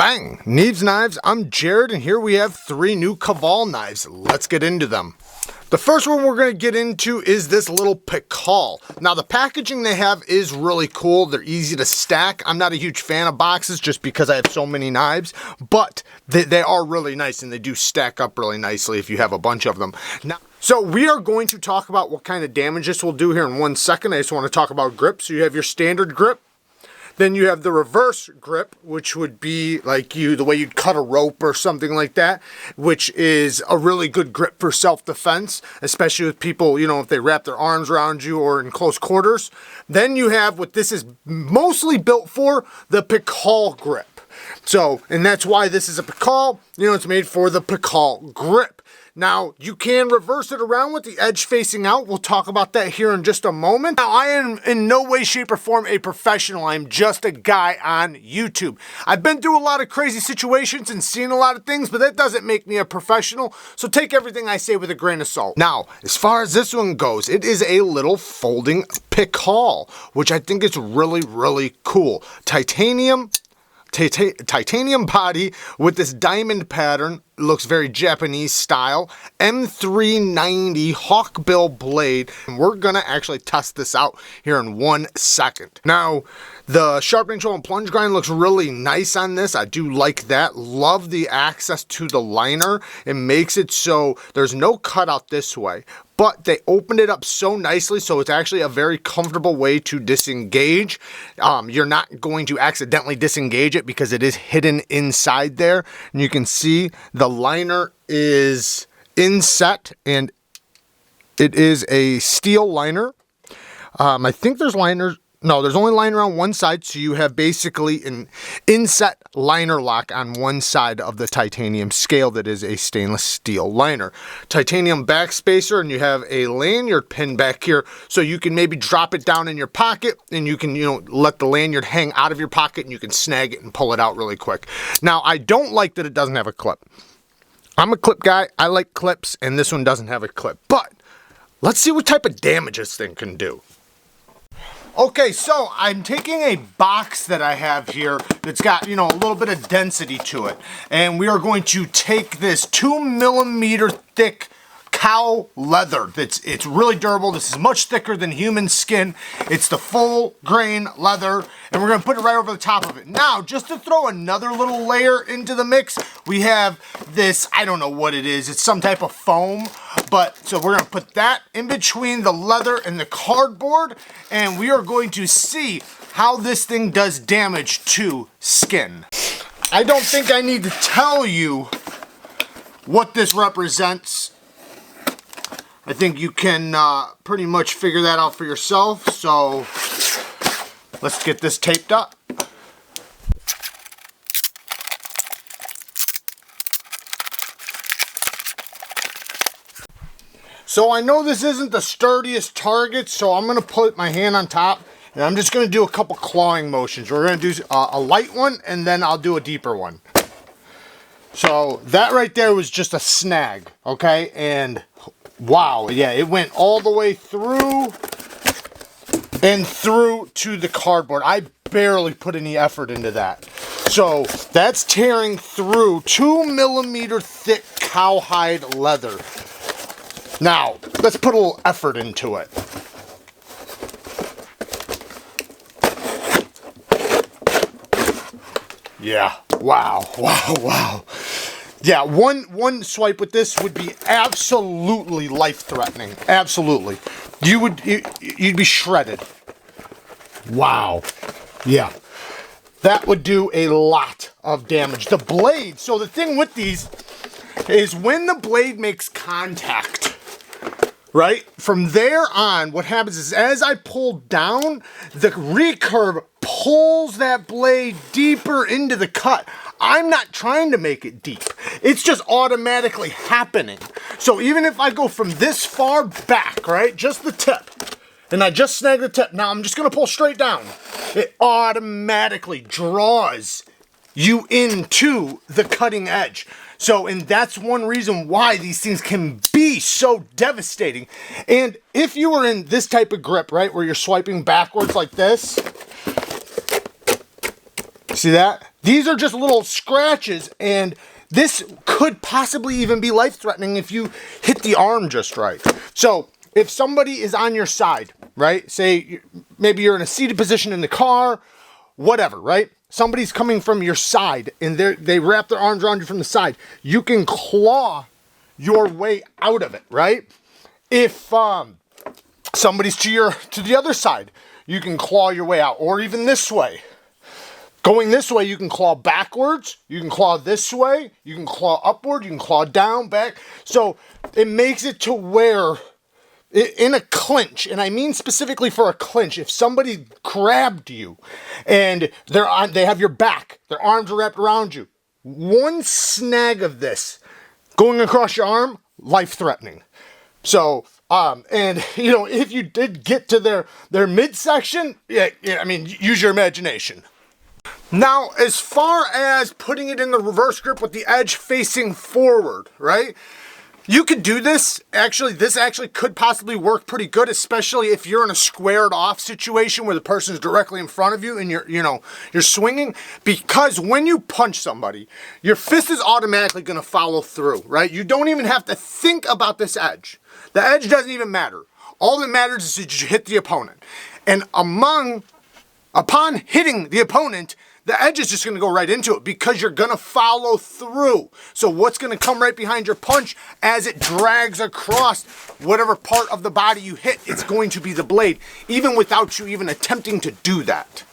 Bang! Neeves Knives, I'm Jared, and here we have 3 new KAVOL knives. Let's get into them. The first one we're going to get into is this little Pikal. Now the packaging they have is really cool. They're easy to stack. I'm not a huge fan of boxes just because I have so many knives, but they are really nice and they do stack up really nicely if you have a bunch of them. Now, so we are going to talk about what kind of damage this will do here in 1 second. I just want to talk about grip. So you have your standard grip. Then you have the reverse grip, which would be like the way you'd cut a rope or something like that, which is a really good grip for self-defense, especially with people, you know, if they wrap their arms around you or in close quarters. Then you have what this is mostly built for, the Pikal grip. So, and that's why this is a Pikal, you know, it's made for the Pikal grip. Now, you can reverse it around with the edge facing out. We'll talk about that here in just a moment. Now, I am in no way, shape, or form a professional. I'm just a guy on YouTube. I've been through a lot of crazy situations and seen a lot of things, but that doesn't make me a professional. So take everything I say with a grain of salt. Now, as far as this one goes, it is a little folding Pikal, which I think is really, really cool. Titanium body with this diamond pattern. Looks very Japanese style. M390 hawkbill blade. And we're gonna actually test this out here in 1 second. Now, the sharpening tool and plunge grind looks really nice on this. I do like that. Love the access to the liner. It makes it so there's no cutout this way, but they opened it up so nicely, so it's actually a very comfortable way to disengage. You're not going to accidentally disengage it because it is hidden inside there. And you can see the liner is inset, and it is a steel liner. I think there's liners. No, there's only liner on one side, so you have basically an inset liner lock on one side of the titanium scale that is a stainless steel liner. Titanium back spacer, and you have a lanyard pin back here, so you can maybe drop it down in your pocket, and you can, you know, let the lanyard hang out of your pocket, and you can snag it and pull it out really quick. Now, I don't like that it doesn't have a clip. I'm a clip guy. I like clips, and this one doesn't have a clip. But let's see what type of damage this thing can do. Okay, so I'm taking a box that I have here that's got, you know, a little bit of density to it. And we are going to take this 2mm thick KAL leather. It's really durable. This is much thicker than human skin. It's the full grain leather, and we're gonna put it right over the top of it. Now, just to throw another little layer into the mix, we have this, I don't know what it is. It's some type of foam. But, so we're gonna put that in between the leather and the cardboard, and we are going to see how this thing does damage to skin. I don't think I need to tell you what this represents. I think you can pretty much figure that out for yourself, so let's get this taped up. So I know this isn't the sturdiest target, so I'm gonna put my hand on top and I'm just gonna do a couple clawing motions. We're gonna do a light one and then I'll do a deeper one. So that right there was just a snag, okay? And wow, yeah, it went all the way through and through to the cardboard. I barely put any effort into that. So that's tearing through 2mm thick cowhide leather. Now, let's put a little effort into it. Yeah, wow, wow, wow. Yeah, one swipe with this would be absolutely life-threatening. Absolutely. You'd be shredded. Wow. Yeah. That would do a lot of damage. The blade, so the thing with these is when the blade makes contact, right? From there on, what happens is as I pull down, the recurve pulls that blade deeper into the cut. I'm not trying to make it deep. It's just automatically happening. So even if I go from this far back, right, just the tip, and I just snag the tip, now I'm just gonna pull straight down. It automatically draws you into the cutting edge. So, and that's one reason why these things can be so devastating. And if you were in this type of grip, right, where you're swiping backwards like this, See that? These are just little scratches, and this could possibly even be life-threatening if you hit the arm just right. So if somebody is on your side, right? Say maybe you're in a seated position in the car, whatever, right? Somebody's coming from your side and they wrap their arms around you from the side. You can claw your way out of it, right? If somebody's to the other side, you can claw your way out, or even this way. Going this way, you can claw backwards, you can claw this way, you can claw upward, you can claw down, back. So it makes it to where, in a clinch, and I mean specifically for a clinch, if somebody grabbed you and they have your back, their arms are wrapped around you, one snag of this going across your arm, life-threatening. So, and you know, if you did get to their midsection, yeah, I mean, use your imagination. Now, as far as putting it in the reverse grip with the edge facing forward, right? You could do this. Actually, this actually could possibly work pretty good, especially if you're in a squared off situation where the person is directly in front of you and you're swinging, because when you punch somebody, your fist is automatically going to follow through, right? You don't even have to think about this edge. The edge doesn't even matter. All that matters is that you hit the opponent. And upon hitting the opponent, the edge is just going to go right into it because you're going to follow through. So what's going to come right behind your punch as it drags across whatever part of the body you hit, it's going to be the blade, even without you even attempting to do that.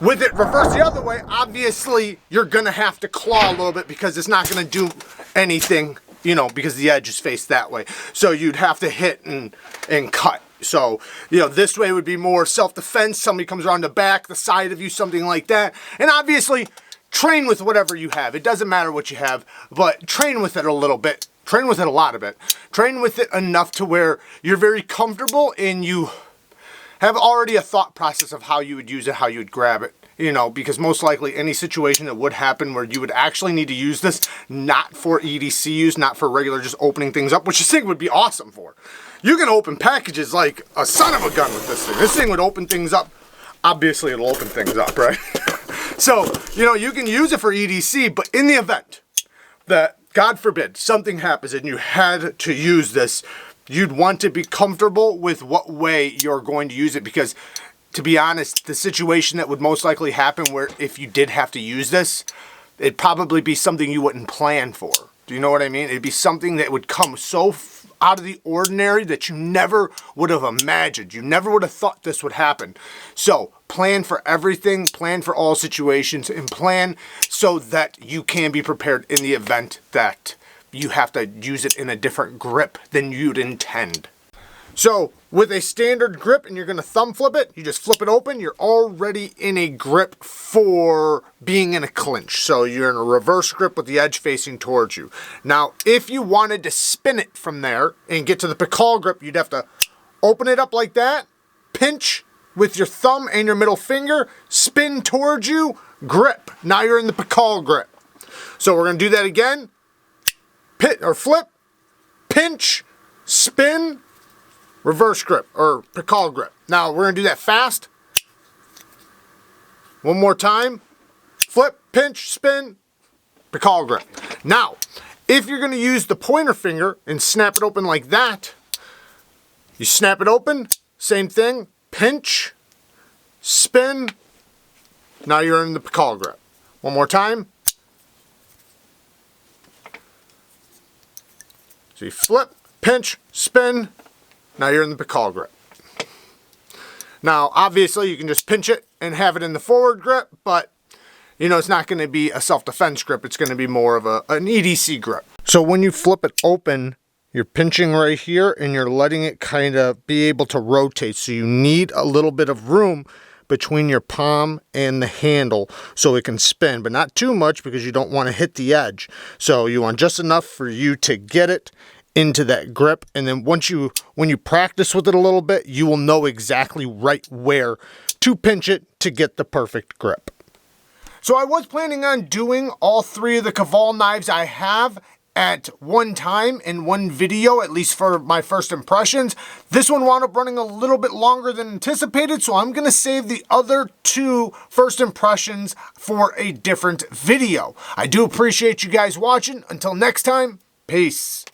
With it reversed the other way, obviously you're going to have to claw a little bit because it's not going to do anything, you know, because the edge is faced that way. So you'd have to hit and cut. So, you know, this way would be more self-defense. Somebody comes around the back, the side of you, something like that. And obviously, train with whatever you have. It doesn't matter what you have, but train with it a little bit. Train with it a lot of it. Train with it enough to where you're very comfortable and you have already a thought process of how you would use it, how you would grab it. You know, because most likely any situation that would happen where you would actually need to use this, not for EDC use, not for regular just opening things up, which this thing would be awesome for. You can open packages like a son of a gun with this thing. This thing would open things up. Obviously, it'll open things up, right? So, you know, you can use it for EDC, but in the event that, God forbid, something happens and you had to use this, you'd want to be comfortable with what way you're going to use it, because to be honest, the situation that would most likely happen where if you did have to use this, it'd probably be something you wouldn't plan for. Do you know what I mean? It'd be something that would come so out of the ordinary that you never would have imagined. You never would have thought this would happen. So plan for everything, plan for all situations, and plan so that you can be prepared in the event that you have to use it in a different grip than you'd intend. So with a standard grip, and you're going to thumb flip it, you just flip it open, you're already in a grip for being in a clinch. So you're in a reverse grip with the edge facing towards you. Now, if you wanted to spin it from there and get to the Pikal grip, you'd have to open it up like that, pinch with your thumb and your middle finger, spin towards you, grip. Now you're in the Pikal grip. So we're going to do that again. Flip, pinch, spin, reverse grip, or Pikal grip. Now, we're going to do that fast. One more time. Flip, pinch, spin, Pikal grip. Now, if you're going to use the pointer finger and snap it open like that, you snap it open, same thing, pinch, spin, now you're in the Pikal grip. One more time. So you flip, pinch, spin, now you're in the Pikal grip. Now, obviously, you can just pinch it and have it in the forward grip, but, you know, it's not going to be a self-defense grip. It's going to be more of an EDC grip. So when you flip it open, you're pinching right here, and you're letting it kind of be able to rotate. So you need a little bit of room between your palm and the handle so it can spin, but not too much because you don't want to hit the edge. So you want just enough for you to get it into that grip, and then when you practice with it a little bit, you will know exactly right where to pinch it to get the perfect grip. So I was planning on doing all three of the KAVOL knives I have at one time in one video, at least for my first impressions. This one wound up running a little bit longer than anticipated, so I'm gonna save the other 2 first impressions for a different video. I do appreciate you guys watching. Until next time, peace.